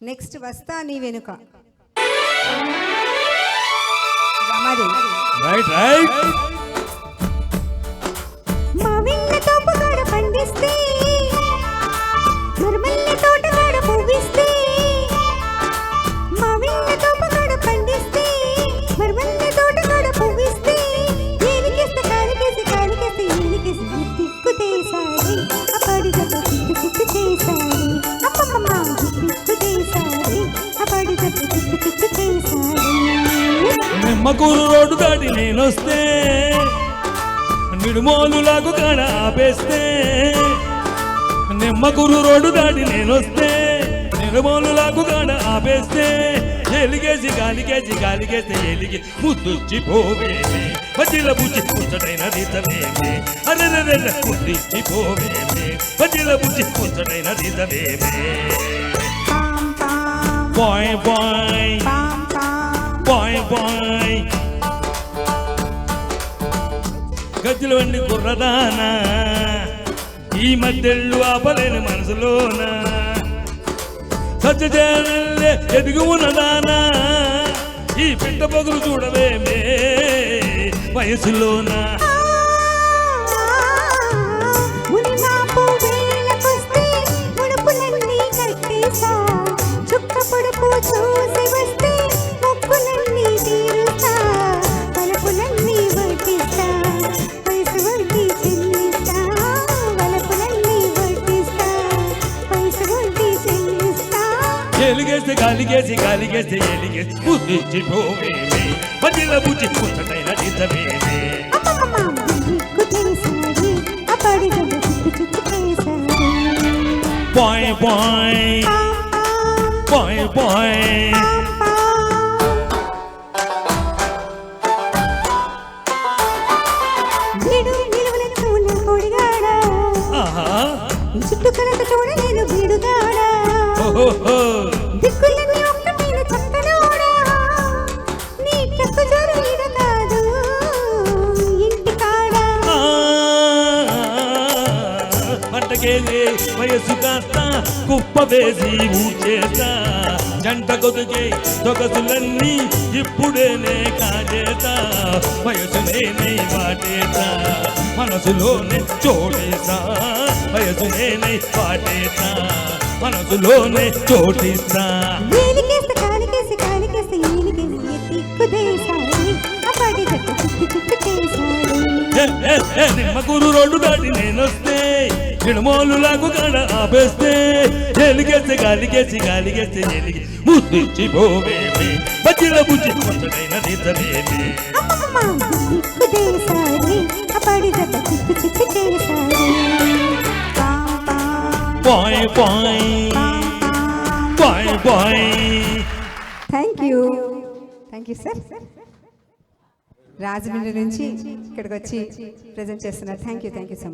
Next వస్తా నీ వెనుక. Right right. మావిళ్ళ తోపుగాడ పండిస్తే మరమల్ల తోటగాడ పువ్విస్తే మావిళ్ళ తోపుగాడ పండిస్తే మరమల్ల తోటగాడ పువ్విస్తే ఏలికేస్తే కాలికేసి కాలికేసి ఏలికేసి తిక్కు చేసాడి అప్పడిగతో తిక్కు తిక్కు చేసాడి అమ్మమ్మ తిక్కు చేసాడి అప్పడిగతో తిక్కు తిక్కు చేసాడి. నిమ్మకూరు రోడ్డు దాటి నేనొస్తే నిడుమోలులాగు కాడ ఆపేస్తే నిమ్మకూరు రోడ్డు దాటి నేనొస్తే నిడుమోలులాగు కాడ ఆపేస్తే ఎలిగేసి గాలికేసి గాలికేస్తే ఎలిగి ముద్దుచ్చి పోవేమే పజిల బుజ్జి ముచ్చటైన రీతమేమే అరే ముద్దిచ్చి పోవేమే పజిల బుజ్జి ముచ్చటైన రీతమేమే. బాయ్ బాయ్ బాయ్ బాయ్ గజ్జలు వండి కుర్రదానా ఈ మధ్యళ్ళు ఆపలేని మనసులోన సత్యజనల్లే ఎదుగు ఉన్నదానా ఈ పిట్ట పొగులు చూడవేమే వయసులోన. చూసి వస్తే మొక్కులన్నీ తీరుస్తా వలపులన్నీ వడ్డిస్తా పైసు వడ్డీ చెల్లిస్తా వలపులన్నీ వడ్డిస్తా పైసు వడ్డీ చెల్లిస్తా. ఎలిగేస్తే గాలిగేసి గాలిగేస్తే ఎలిగేసి బుద్ధిచ్చి పోవేమే పజిల బుజ్జి ముచ్చటైన నిజమేమే. Bye bye bye bye. చుట్టుకలత చూడలేదు బీడుగాడా దిక్కులన్నీ ఒక్క మీద చక్కనోడా నీ చెక్కు జోరు మీద కాదు ఇంటి కాడా. పంటకేలే వయసు కాస్త కుప్ప వేసి ఊచేస్తా జంట కొదుకే సొగసులన్నీ ఇప్పుడేనే కాజేతా వయసునేనై వాటేతా మనసులోనే చోటేస్తా వయసునేనై వాటేతా మనసులోనే చోటిస్తా. ఏలికేస్తే కాలికేసి కాలికేసి ఏలికేసి తిక్కు దేశాయి అప్పటి జట్టు తిక్కు తిక్కు చేశాడు. నిమ్మకూరు రోడ్డు దాటి నేనొస్తే నిడుమోలులాగు కాడ ఆపేస్తే ఎలిగేస్తే గాలిగేసి గాలిగేస్తే ఎలిగి ముద్దిచ్చి పోవేమే బజ్జిల బుజ్జి ముచ్చటైన నిజమేమే. తిక్కు దేశాయి అప్పటి జట్టు తిక్కు తిక్కు చేశాడు. Bye bye bye bye. Thank you sir. Rajahmundry నుంచి ఇక్కడికి వచ్చి ప్రజెంట్ చేస్తున్నారు. Thank you so much.